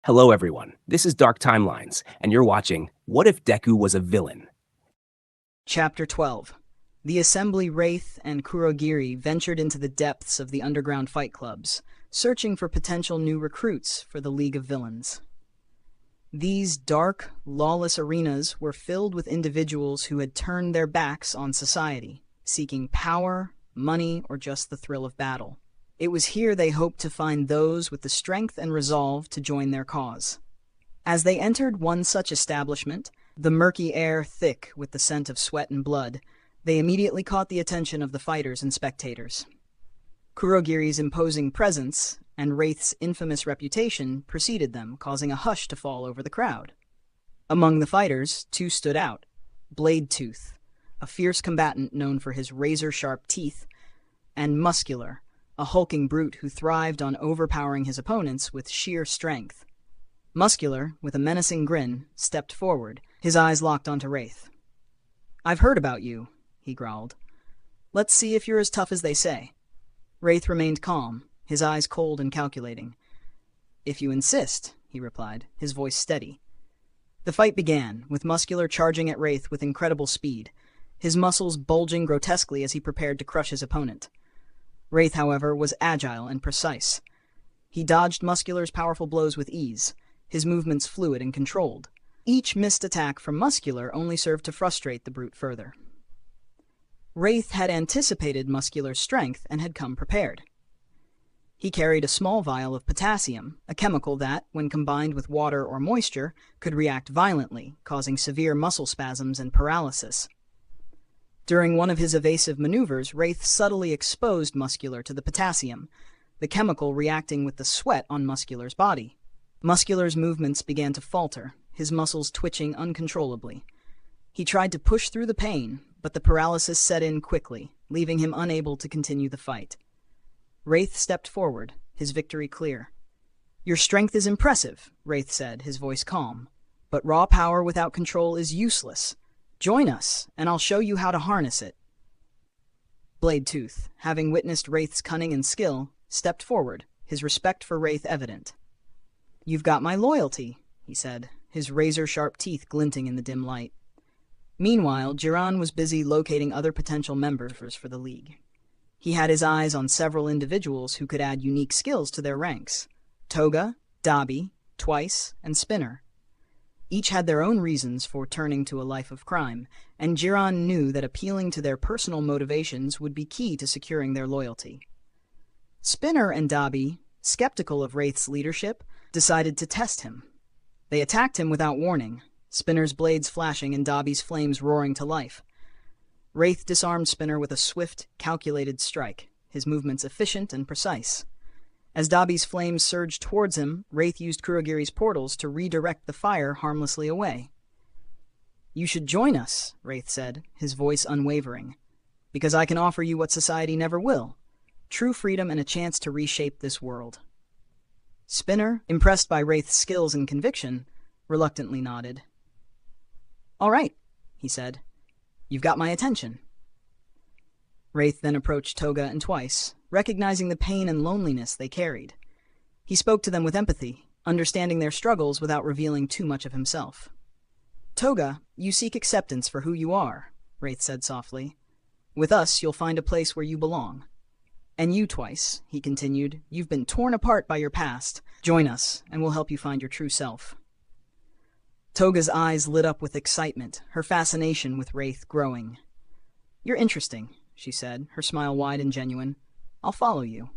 Hello, everyone. This is Dark Timelines, and you're watching What If Deku Was a Villain? Chapter 12. The Assembly Wraith and Kurogiri ventured into the depths of the underground fight clubs, searching for potential new recruits for the League of Villains. These dark, lawless arenas were filled with individuals who had turned their backs on society, seeking power, money, or just the thrill of battle. It was here they hoped to find those with the strength and resolve to join their cause. As they entered one such establishment, the murky air thick with the scent of sweat and blood, they immediately caught the attention of the fighters and spectators. Kurogiri's imposing presence and Wraith's infamous reputation preceded them, causing a hush to fall over the crowd. Among the fighters, two stood out: Blade Tooth, a fierce combatant known for his razor-sharp teeth, and Muscular, a hulking brute who thrived on overpowering his opponents with sheer strength. Muscular, with a menacing grin, stepped forward, his eyes locked onto Wraith. "I've heard about you," he growled. "Let's see if you're as tough as they say." Wraith remained calm, his eyes cold and calculating. "If you insist," he replied, his voice steady. The fight began, with Muscular charging at Wraith with incredible speed, his muscles bulging grotesquely as he prepared to crush his opponent. Wraith, however, was agile and precise. He dodged Muscular's powerful blows with ease, his movements fluid and controlled. Each missed attack from Muscular only served to frustrate the brute further. Wraith had anticipated Muscular's strength and had come prepared. He carried a small vial of potassium, a chemical that, when combined with water or moisture, could react violently, causing severe muscle spasms and paralysis. During one of his evasive maneuvers, Wraith subtly exposed Muscular to the potassium, the chemical reacting with the sweat on Muscular's body. Muscular's movements began to falter, his muscles twitching uncontrollably. He tried to push through the pain, but the paralysis set in quickly, leaving him unable to continue the fight. Wraith stepped forward, his victory clear. "Your strength is impressive," Wraith said, his voice calm. "But raw power without control is useless. Join us, and I'll show you how to harness it." Blade Tooth, having witnessed Wraith's cunning and skill, stepped forward, his respect for Wraith evident. "You've got my loyalty," he said, his razor-sharp teeth glinting in the dim light. Meanwhile, Jiran was busy locating other potential members for the League. He had his eyes on several individuals who could add unique skills to their ranks: Toga, Dabi, Twice, and Spinner. Each had their own reasons for turning to a life of crime, and Jiran knew that appealing to their personal motivations would be key to securing their loyalty. Spinner and Dabi, skeptical of Wraith's leadership, decided to test him. They attacked him without warning, Spinner's blades flashing and Dabi's flames roaring to life. Wraith disarmed Spinner with a swift, calculated strike, his movements efficient and precise. As Dabi's flames surged towards him, Wraith used Kurogiri's portals to redirect the fire harmlessly away. "You should join us," Wraith said, his voice unwavering, "because I can offer you what society never will: true freedom and a chance to reshape this world." Spinner, impressed by Wraith's skills and conviction, reluctantly nodded. "All right," he said. "You've got my attention." Wraith then approached Toga and Twice, recognizing the pain and loneliness they carried. He spoke to them with empathy, understanding their struggles without revealing too much of himself. "Toga, you seek acceptance for who you are," Wraith said softly. "With us, you'll find a place where you belong. And you, Twice," he continued, "you've been torn apart by your past. Join us, and we'll help you find your true self." Toga's eyes lit up with excitement, her fascination with Wraith growing. "You're interesting," she said, her smile wide and genuine. "I'll follow you."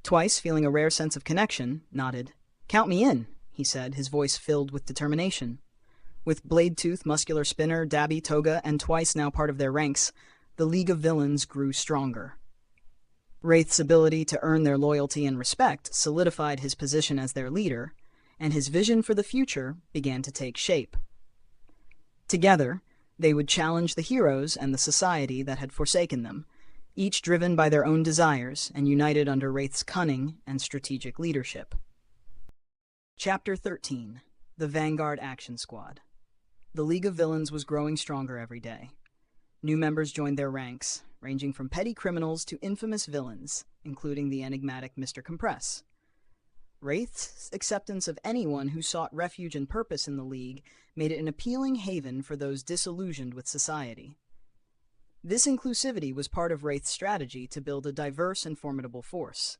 Twice, feeling a rare sense of connection, nodded. "Count me in," he said, his voice filled with determination. With Blade Tooth, Muscular, Spinner, Dabi, Toga, and Twice now part of their ranks, the League of Villains grew stronger. Wraith's ability to earn their loyalty and respect solidified his position as their leader, and his vision for the future began to take shape. Together, they would challenge the heroes and the society that had forsaken them, each driven by their own desires and united under Wraith's cunning and strategic leadership. Chapter 13. The Vanguard Action Squad. The League of Villains was growing stronger every day. New members joined their ranks, ranging from petty criminals to infamous villains, including the enigmatic Mr. Compress. Wraith's acceptance of anyone who sought refuge and purpose in the League made it an appealing haven for those disillusioned with society. This inclusivity was part of Wraith's strategy to build a diverse and formidable force.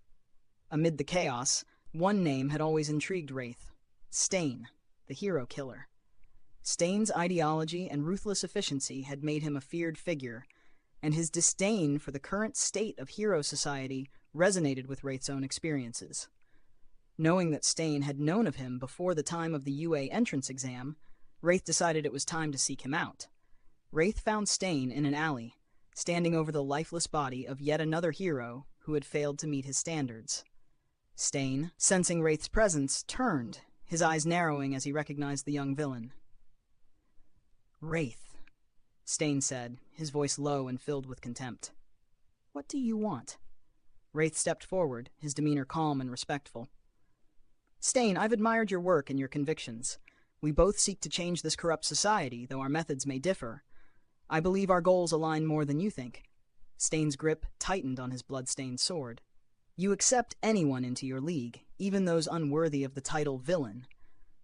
Amid the chaos, one name had always intrigued Wraith: Stain, the hero killer. Stain's ideology and ruthless efficiency had made him a feared figure, and his disdain for the current state of hero society resonated with Wraith's own experiences. Knowing that Stain had known of him before the time of the UA entrance exam, Wraith decided it was time to seek him out. Wraith found Stain in an alley, standing over the lifeless body of yet another hero who had failed to meet his standards. Stain, sensing Wraith's presence, turned, his eyes narrowing as he recognized the young villain. "Wraith," Stain said, his voice low and filled with contempt. "What do you want?" Wraith stepped forward, his demeanor calm and respectful. "Stain, I've admired your work and your convictions. We both seek to change this corrupt society, though our methods may differ. I believe our goals align more than you think." Stain's grip tightened on his blood-stained sword. "You accept anyone into your league, even those unworthy of the title villain.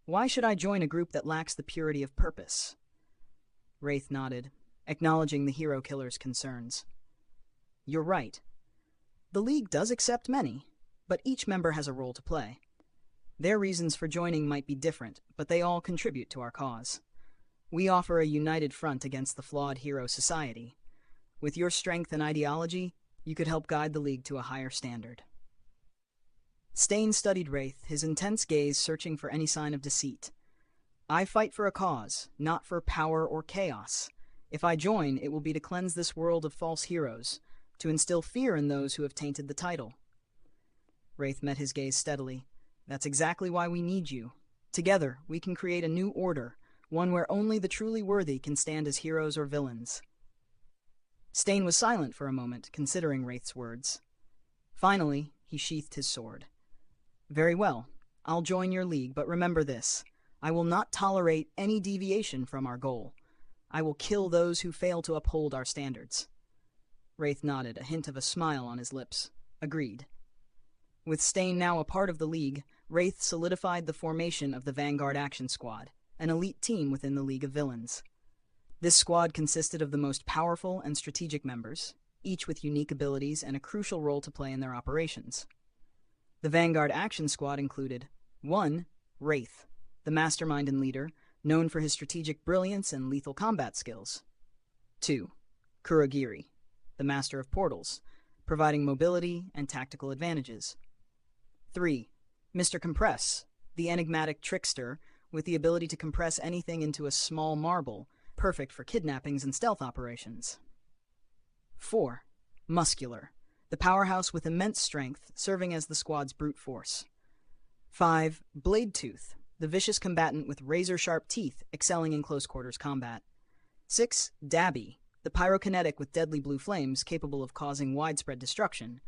Why should I join a group that lacks the purity of purpose?" Wraith nodded, acknowledging the hero killer's concerns. "You're right. The League does accept many, but each member has a role to play. Their reasons for joining might be different, but they all contribute to our cause. We offer a united front against the flawed hero society. With your strength and ideology, you could help guide the League to a higher standard." Stain studied Wraith, his intense gaze searching for any sign of deceit. "I fight for a cause, not for power or chaos. If I join, it will be to cleanse this world of false heroes, to instill fear in those who have tainted the title." Wraith met his gaze steadily. "That's exactly why we need you. Together, we can create a new order, one where only the truly worthy can stand as heroes or villains." Stain was silent for a moment, considering Wraith's words. Finally, he sheathed his sword. "Very well. I'll join your league, but remember this. I will not tolerate any deviation from our goal. I will kill those who fail to uphold our standards." Wraith nodded, a hint of a smile on his lips. "Agreed." With Stain now a part of the League, Wraith solidified the formation of the Vanguard Action Squad, an elite team within the League of Villains. This squad consisted of the most powerful and strategic members, each with unique abilities and a crucial role to play in their operations. The Vanguard Action Squad included 1. Wraith, the mastermind and leader, known for his strategic brilliance and lethal combat skills. 2. Kurogiri, the master of portals, providing mobility and tactical advantages. 3. Mr. Compress, the enigmatic trickster with the ability to compress anything into a small marble, perfect for kidnappings and stealth operations. 4. Muscular, the powerhouse with immense strength, serving as the squad's brute force. 5. Bladetooth, the vicious combatant with razor-sharp teeth, excelling in close-quarters combat. 6. Dabby, the pyrokinetic with deadly blue flames capable of causing widespread destruction.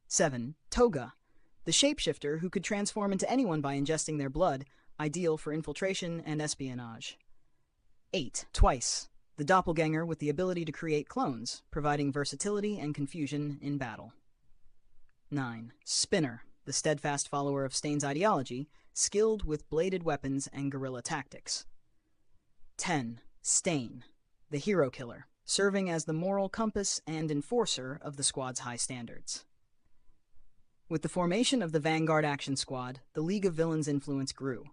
7. Toga, the shapeshifter who could transform into anyone by ingesting their blood, ideal for infiltration and espionage. 8. Twice, the doppelganger with the ability to create clones, providing versatility and confusion in battle. 9. Spinner, the steadfast follower of Stain's ideology, skilled with bladed weapons and guerrilla tactics. 10. Stain, the hero killer, serving as the moral compass and enforcer of the squad's high standards. With the formation of the Vanguard Action Squad, the League of Villains' influence grew.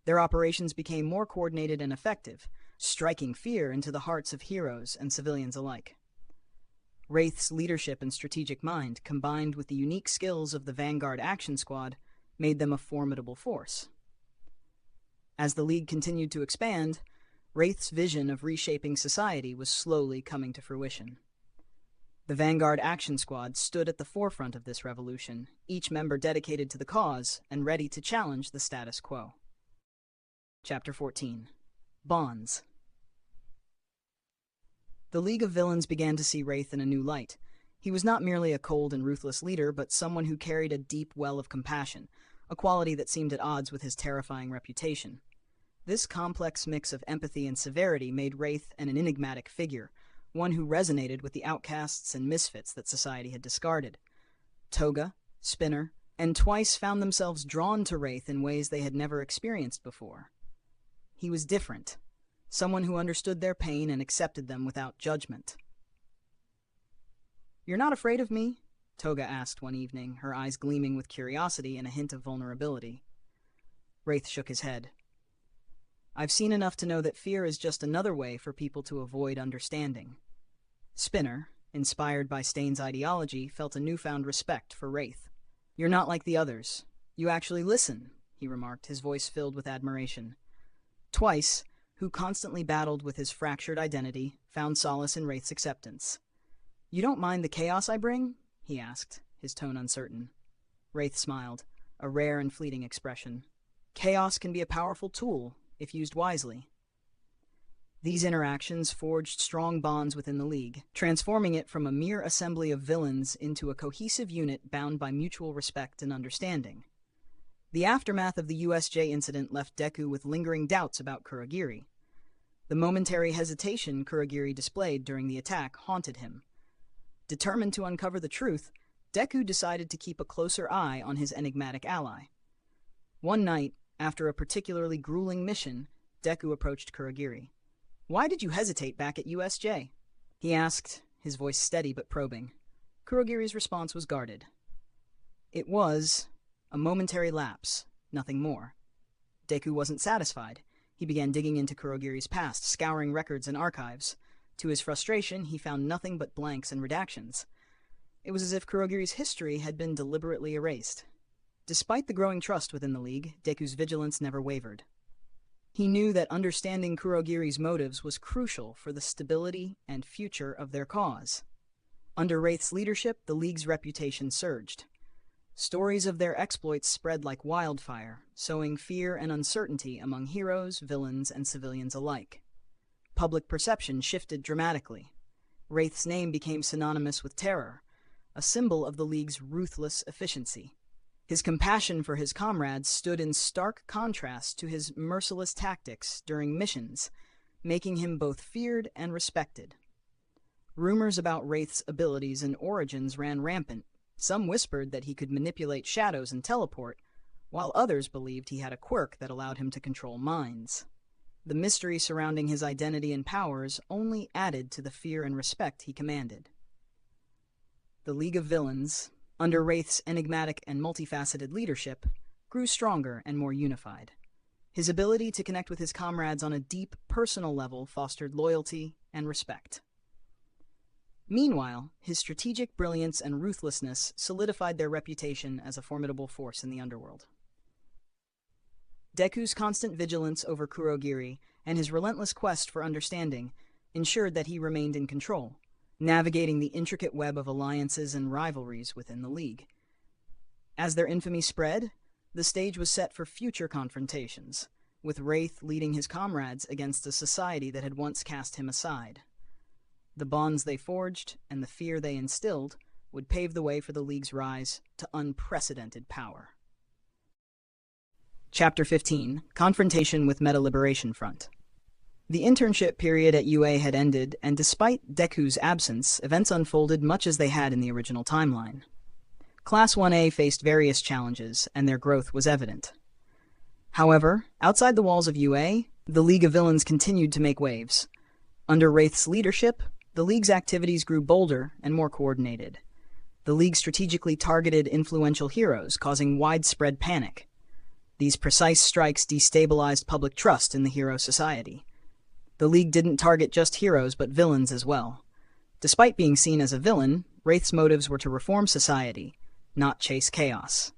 Their operations became more coordinated and effective, striking fear into the hearts of heroes and civilians alike. Wraith's leadership and strategic mind, combined with the unique skills of the Vanguard Action Squad, made them a formidable force. As the League continued to expand, Wraith's vision of reshaping society was slowly coming to fruition. The Vanguard Action Squad stood at the forefront of this revolution, each member dedicated to the cause and ready to challenge the status quo. Chapter 14. Bonds. The League of Villains began to see Wraith in a new light. He was not merely a cold and ruthless leader, but someone who carried a deep well of compassion, a quality that seemed at odds with his terrifying reputation. This complex mix of empathy and severity made Wraith an enigmatic figure, one who resonated with the outcasts and misfits that society had discarded. Toga, Spinner, and twice found themselves drawn to Wraith in ways they had never experienced before. He was different, someone who understood their pain and accepted them without judgment. "You're not afraid of me?" Toga asked one evening, her eyes gleaming with curiosity and a hint of vulnerability. Wraith shook his head. "I've seen enough to know that fear is just another way for people to avoid understanding." Spinner, inspired by Stain's ideology, felt a newfound respect for Wraith. "You're not like the others. You actually listen," he remarked, his voice filled with admiration. Twice, who constantly battled with his fractured identity, found solace in Wraith's acceptance. "You don't mind the chaos I bring?" he asked, his tone uncertain. Wraith smiled, a rare and fleeting expression. "Chaos can be a powerful tool, if used wisely." These interactions forged strong bonds within the League, transforming it from a mere assembly of villains into a cohesive unit bound by mutual respect and understanding. The aftermath of the USJ incident left Deku with lingering doubts about Kurogiri. The momentary hesitation Kurogiri displayed during the attack haunted him. Determined to uncover the truth, Deku decided to keep a closer eye on his enigmatic ally. One night, after a particularly grueling mission, Deku approached Kurogiri. "Why did you hesitate back at USJ?" he asked, his voice steady but probing. Kurogiri's response was guarded. "It was a momentary lapse, nothing more." Deku wasn't satisfied. He began digging into Kurogiri's past, scouring records and archives. To his frustration, he found nothing but blanks and redactions. It was as if Kurogiri's history had been deliberately erased. Despite the growing trust within the League, Deku's vigilance never wavered. He knew that understanding Kurogiri's motives was crucial for the stability and future of their cause. Under Wraith's leadership, the League's reputation surged. Stories of their exploits spread like wildfire, sowing fear and uncertainty among heroes, villains, and civilians alike. Public perception shifted dramatically. Wraith's name became synonymous with terror, a symbol of the League's ruthless efficiency. His compassion for his comrades stood in stark contrast to his merciless tactics during missions, making him both feared and respected. Rumors about Wraith's abilities and origins ran rampant. Some whispered that he could manipulate shadows and teleport, while others believed he had a quirk that allowed him to control minds. The mystery surrounding his identity and powers only added to the fear and respect he commanded. The League of Villains, under Wraith's enigmatic and multifaceted leadership, grew stronger and more unified. His ability to connect with his comrades on a deep, personal level fostered loyalty and respect. Meanwhile, his strategic brilliance and ruthlessness solidified their reputation as a formidable force in the underworld. Deku's constant vigilance over Kurogiri and his relentless quest for understanding ensured that he remained in control, navigating the intricate web of alliances and rivalries within the League. As their infamy spread, the stage was set for future confrontations, with Wraith leading his comrades against a society that had once cast him aside. The bonds they forged and the fear they instilled would pave the way for the League's rise to unprecedented power. Chapter 15, Confrontation with Meta Liberation Front. The internship period at UA had ended, and despite Deku's absence, events unfolded much as they had in the original timeline. Class 1A faced various challenges, and their growth was evident. However, outside the walls of UA, the League of Villains continued to make waves. Under Wraith's leadership, the League's activities grew bolder and more coordinated. The League strategically targeted influential heroes, causing widespread panic. These precise strikes destabilized public trust in the hero society. The League didn't target just heroes but villains as well. Despite being seen as a villain, Wraith's motives were to reform society, not chase chaos.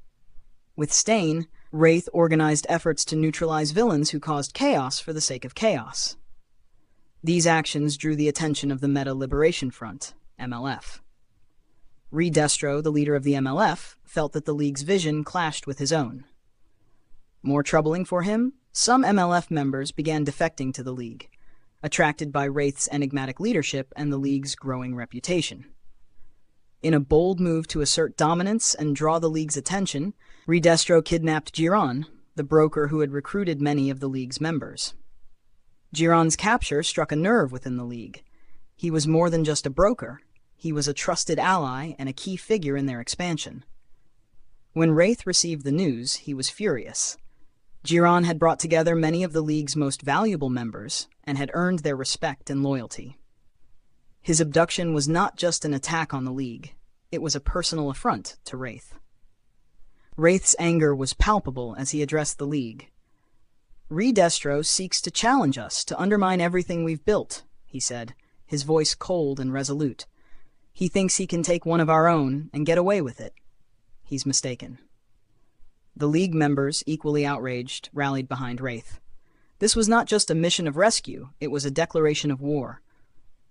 With Stain, Wraith organized efforts to neutralize villains who caused chaos for the sake of chaos. These actions drew the attention of the Meta Liberation Front, MLF. Destro, the leader of the MLF, felt that the League's vision clashed with his own. More troubling for him, some MLF members began defecting to the League, attracted by Wraith's enigmatic leadership and the League's growing reputation. In a bold move to assert dominance and draw the League's attention, Destro kidnapped Jiran, the broker who had recruited many of the League's members. Jiran's capture struck a nerve within the League. He was more than just a broker. He was a trusted ally and a key figure in their expansion. When Wraith received the news, he was furious. Jiran had brought together many of the League's most valuable members and had earned their respect and loyalty. His abduction was not just an attack on the League, it was a personal affront to Wraith. Wraith's anger was palpable as he addressed the League. "Redestro seeks to challenge us, to undermine everything we've built," he said, his voice cold and resolute. "He thinks he can take one of our own and get away with it. He's mistaken." The League members, equally outraged, rallied behind Wraith. This was not just a mission of rescue, it was a declaration of war.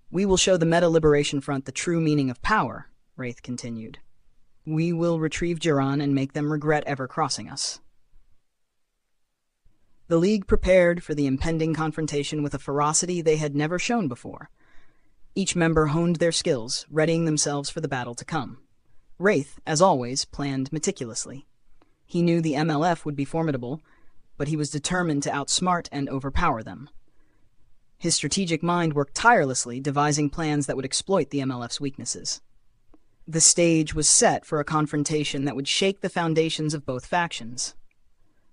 "We will show the Meta Liberation Front the true meaning of power," Wraith continued. "We will retrieve Jiran and make them regret ever crossing us." The League prepared for the impending confrontation with a ferocity they had never shown before. Each member honed their skills, readying themselves for the battle to come. Wraith, as always, planned meticulously. He knew the MLF would be formidable, but he was determined to outsmart and overpower them. His strategic mind worked tirelessly, devising plans that would exploit the MLF's weaknesses. The stage was set for a confrontation that would shake the foundations of both factions.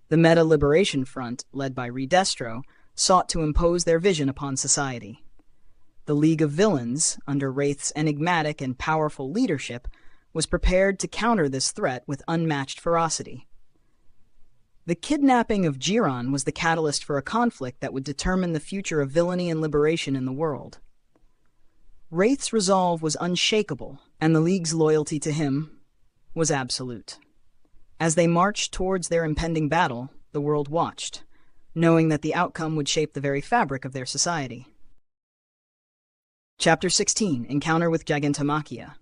The Meta Liberation Front, led by Redestro, sought to impose their vision upon society. The League of Villains, under Wraith's enigmatic and powerful leadership, was prepared to counter this threat with unmatched ferocity. The kidnapping of Jiran was the catalyst for a conflict that would determine the future of villainy and liberation in the world. Wraith's resolve was unshakable, and the League's loyalty to him was absolute. As they marched towards their impending battle, the world watched, knowing that the outcome would shape the very fabric of their society. Chapter 16, Encounter with Gigantomachia.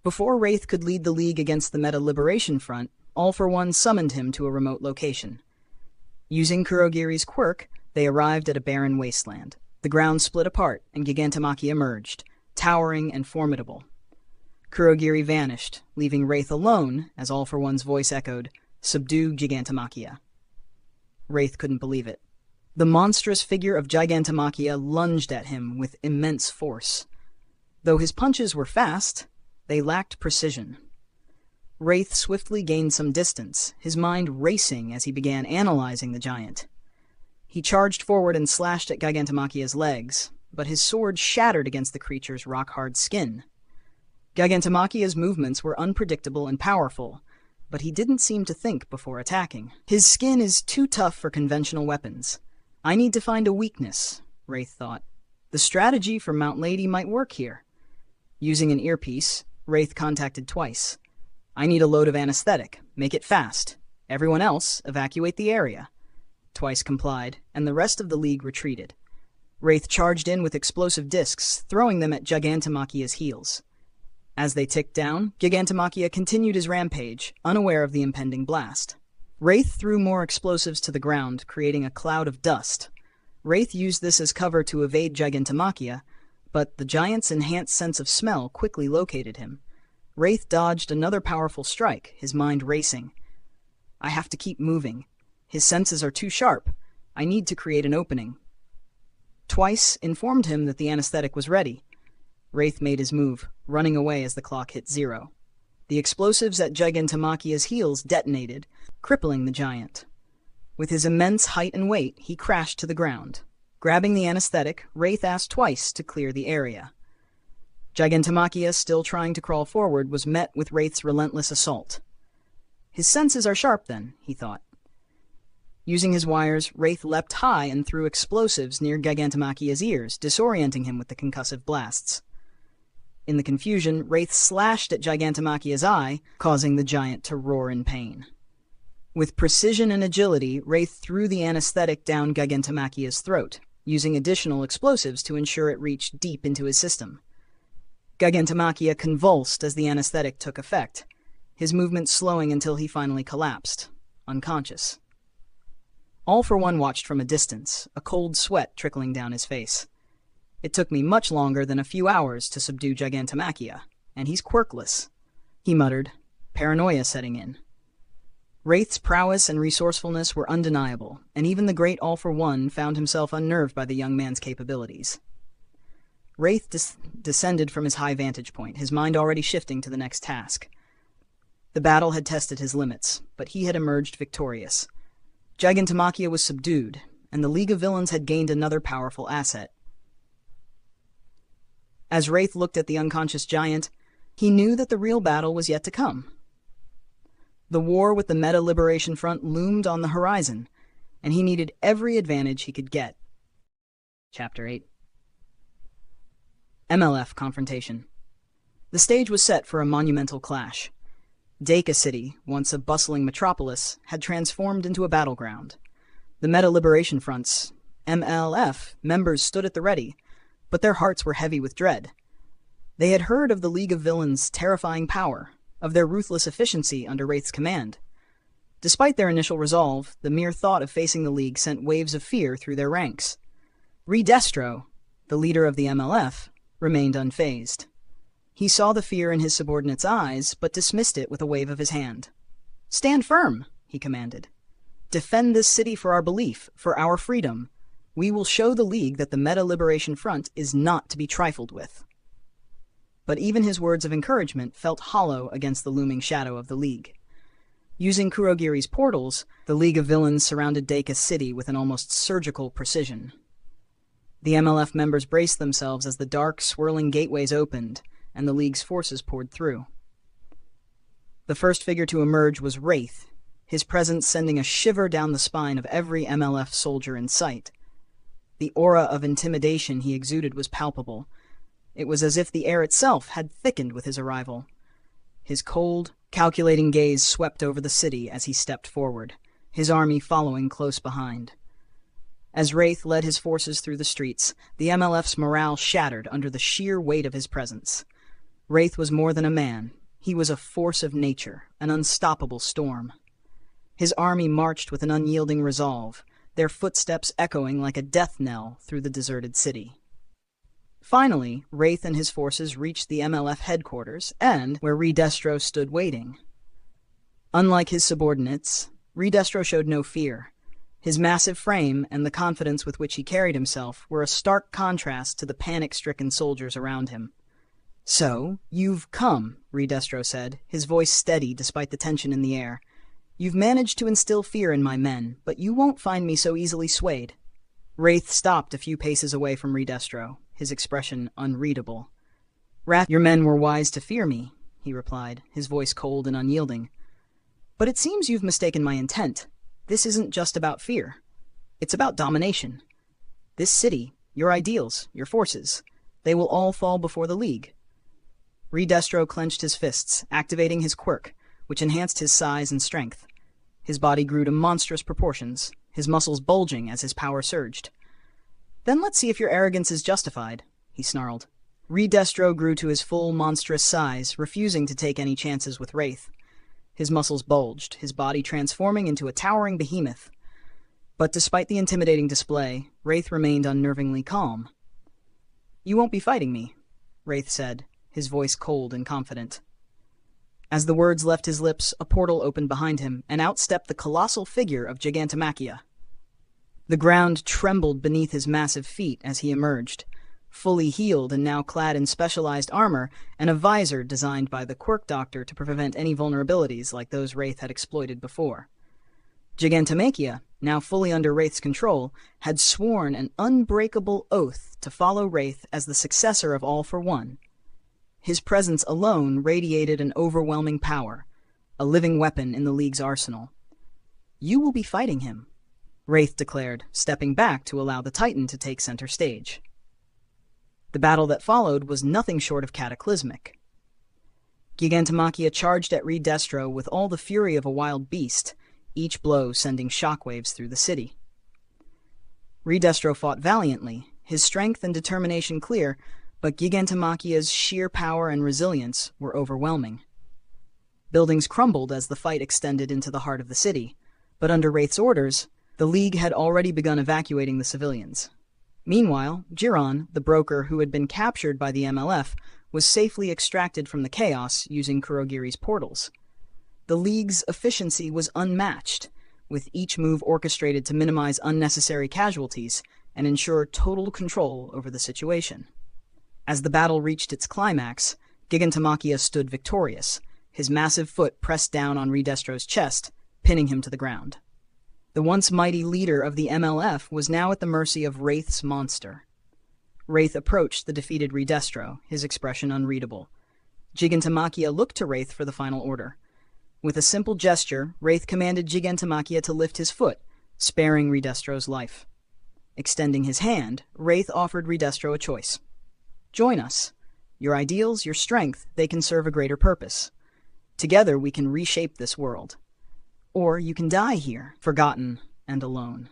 Before Wraith could lead the League against the Meta Liberation Front, All for One summoned him to a remote location. Using Kurogiri's quirk, they arrived at a barren wasteland. The ground split apart, and Gigantomachia emerged, towering and formidable. Kurogiri vanished, leaving Wraith alone, as All for One's voice echoed, "Subdue Gigantomachia." Wraith couldn't believe it. The monstrous figure of Gigantomachia lunged at him with immense force. Though his punches were fast, they lacked precision. Wraith swiftly gained some distance, his mind racing as he began analyzing the giant. He charged forward and slashed at Gigantomachia's legs, but his sword shattered against the creature's rock-hard skin. Gigantomachia's movements were unpredictable and powerful, but he didn't seem to think before attacking. His skin is too tough for conventional weapons. I need to find a weakness, Wraith thought. The strategy for Mount Lady might work here. Using an earpiece, Wraith contacted Twice. I need a load of anesthetic. Make it fast. Everyone else, evacuate the area. Twice complied, and the rest of the League retreated. Wraith charged in with explosive discs, throwing them at Gigantomachia's heels. As they ticked down, Gigantomachia continued his rampage, unaware of the impending blast. Wraith threw more explosives to the ground, creating a cloud of dust. Wraith used this as cover to evade Gigantomachia, but the giant's enhanced sense of smell quickly located him. Wraith dodged another powerful strike, his mind racing. I have to keep moving. His senses are too sharp. I need to create an opening. Twice informed him that the anesthetic was ready. Wraith made his move, running away as the clock hit 0. The explosives at Gigantomachia's heels detonated, crippling the giant. With his immense height and weight, he crashed to the ground. Grabbing the anesthetic, Wraith asked Twice to clear the area. Gigantomachia, still trying to crawl forward, was met with Wraith's relentless assault. His senses are sharp, then, he thought. Using his wires, Wraith leapt high and threw explosives near Gigantomachia's ears, disorienting him with the concussive blasts. In the confusion, Wraith slashed at Gigantomachia's eye, causing the giant to roar in pain. With precision and agility, Wraith threw the anesthetic down Gigantomachia's throat, using additional explosives to ensure it reached deep into his system. Gigantomachia convulsed as the anesthetic took effect, his movement slowing until he finally collapsed, unconscious. All for One watched from a distance, a cold sweat trickling down his face. It took me much longer than a few hours to subdue Gigantomachia, and he's quirkless, he muttered, paranoia setting in. Wraith's prowess and resourcefulness were undeniable, and even the great All for One found himself unnerved by the young man's capabilities. Wraith descended from his high vantage point, his mind already shifting to the next task. The battle had tested his limits, but he had emerged victorious. Gigantomachia was subdued, and the League of Villains had gained another powerful asset. As Wraith looked at the unconscious giant, he knew that the real battle was yet to come. The war with the Meta Liberation Front loomed on the horizon, and he needed every advantage he could get. Chapter 8. MLF Confrontation. The stage was set for a monumental clash. Deku City, once a bustling metropolis, had transformed into a battleground. The Meta Liberation Front's MLF members stood at the ready, but their hearts were heavy with dread. They had heard of the League of Villains' terrifying power, of their ruthless efficiency under Wraith's command. Despite their initial resolve, the mere thought of facing the League sent waves of fear through their ranks. Redestro, the leader of the MLF, remained unfazed. He saw the fear in his subordinates' eyes, but dismissed it with a wave of his hand. "Stand firm," he commanded. "Defend this city for our belief, for our freedom. We will show the League that the Meta Liberation Front is not to be trifled with." But even his words of encouragement felt hollow against the looming shadow of the League. Using Kurogiri's portals, the League of Villains surrounded Deku City with an almost surgical precision. The MLF members braced themselves as the dark, swirling gateways opened, and the League's forces poured through. The first figure to emerge was Wraith, his presence sending a shiver down the spine of every MLF soldier in sight. The aura of intimidation he exuded was palpable. It was as if the air itself had thickened with his arrival. His cold, calculating gaze swept over the city as he stepped forward, his army following close behind. As Wraith led his forces through the streets, the MLF's morale shattered under the sheer weight of his presence. Wraith was more than a man. He was a force of nature, an unstoppable storm. His army marched with an unyielding resolve, their footsteps echoing like a death knell through the deserted city. Finally, Wraith and his forces reached the MLF headquarters and where Redestro stood waiting. Unlike his subordinates, Redestro showed no fear. His massive frame and the confidence with which he carried himself were a stark contrast to the panic-stricken soldiers around him. "So, you've come," Redestro said, his voice steady despite the tension in the air. "You've managed to instill fear in my men, but you won't find me so easily swayed." Wraith stopped a few paces away from Redestro, his expression unreadable. "Your men were wise to fear me," he replied, his voice cold and unyielding. "But it seems you've mistaken my intent. This isn't just about fear. It's about domination. This city, your ideals, your forces, they will all fall before the League." Redestro clenched his fists, activating his quirk, which enhanced his size and strength. His body grew to monstrous proportions, his muscles bulging as his power surged. "Then let's see if your arrogance is justified," he snarled. Redestro grew to his full monstrous size, refusing to take any chances with Wraith. His muscles bulged, his body transforming into a towering behemoth. But despite the intimidating display, Wraith remained unnervingly calm. "You won't be fighting me," Wraith said, his voice cold and confident. As the words left his lips, a portal opened behind him, and out stepped the colossal figure of Gigantomachia. The ground trembled beneath his massive feet as he emerged, fully healed and now clad in specialized armor and a visor designed by the quirk doctor to prevent any vulnerabilities like those Wraith had exploited before. Gigantomachia, now fully under Wraith's control, had sworn an unbreakable oath to follow Wraith as the successor of All for One. His presence alone radiated an overwhelming power, a living weapon in the League's arsenal. "You will be fighting him," Wraith declared, stepping back to allow the Titan to take center stage. The battle that followed was nothing short of cataclysmic. Gigantomachia charged at Redestro with all the fury of a wild beast, each blow sending shockwaves through the city. Redestro fought valiantly, his strength and determination clear, but Gigantomachia's sheer power and resilience were overwhelming. Buildings crumbled as the fight extended into the heart of the city, but under Wraith's orders, the League had already begun evacuating the civilians. Meanwhile, Jiron, the broker who had been captured by the MLF, was safely extracted from the chaos using Kurogiri's portals. The League's efficiency was unmatched, with each move orchestrated to minimize unnecessary casualties and ensure total control over the situation. As the battle reached its climax, Gigantomachia stood victorious, his massive foot pressed down on Redestro's chest, pinning him to the ground. The once mighty leader of the MLF was now at the mercy of Wraith's monster. Wraith approached the defeated Redestro, his expression unreadable. Gigantamakia looked to Wraith for the final order. With a simple gesture, Wraith commanded Gigantamakia to lift his foot, sparing Redestro's life. Extending his hand, Wraith offered Redestro a choice. Join us. Your ideals, your strength, they can serve a greater purpose. Together we can reshape this world. Or you can die here, forgotten and alone.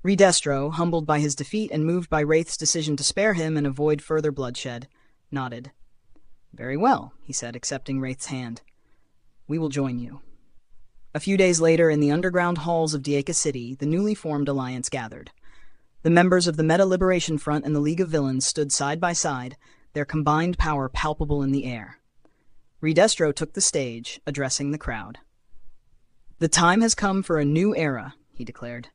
Redestro, humbled by his defeat and moved by Wraith's decision to spare him and avoid further bloodshed, nodded. Very well, he said, accepting Wraith's hand. We will join you. A few days later, in the underground halls of Dieka City, the newly formed alliance gathered. The members of the Meta Liberation Front and the League of Villains stood side by side, their combined power palpable in the air. Redestro took the stage, addressing the crowd. The time has come for a new era, he declared.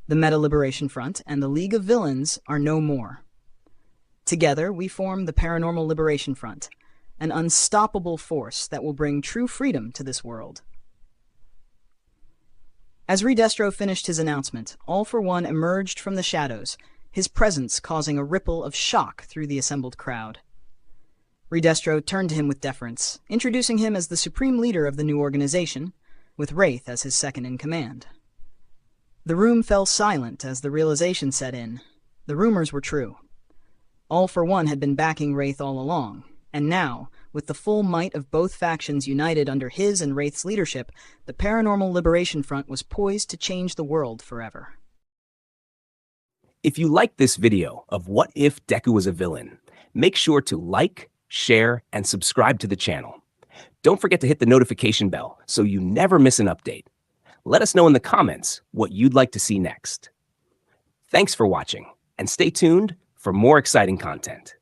The Meta Liberation Front and the League of Villains are no more. Together, we form the Paranormal Liberation Front, an unstoppable force that will bring true freedom to this world. As Redestro finished his announcement, All for One emerged from the shadows, his presence causing a ripple of shock through the assembled crowd. Redestro turned to him with deference, introducing him as the supreme leader of the new organization, with Wraith as his second-in-command. The room fell silent as the realization set in. The rumors were true. All for One had been backing Wraith all along, and now, with the full might of both factions united under his and Wraith's leadership, the Paranormal Liberation Front was poised to change the world forever. If you liked this video of What If Deku Was a Villain, make sure to like, share, and subscribe to the channel. Don't forget to hit the notification bell so you never miss an update. Let us know in the comments what you'd like to see next. Thanks for watching, and stay tuned for more exciting content.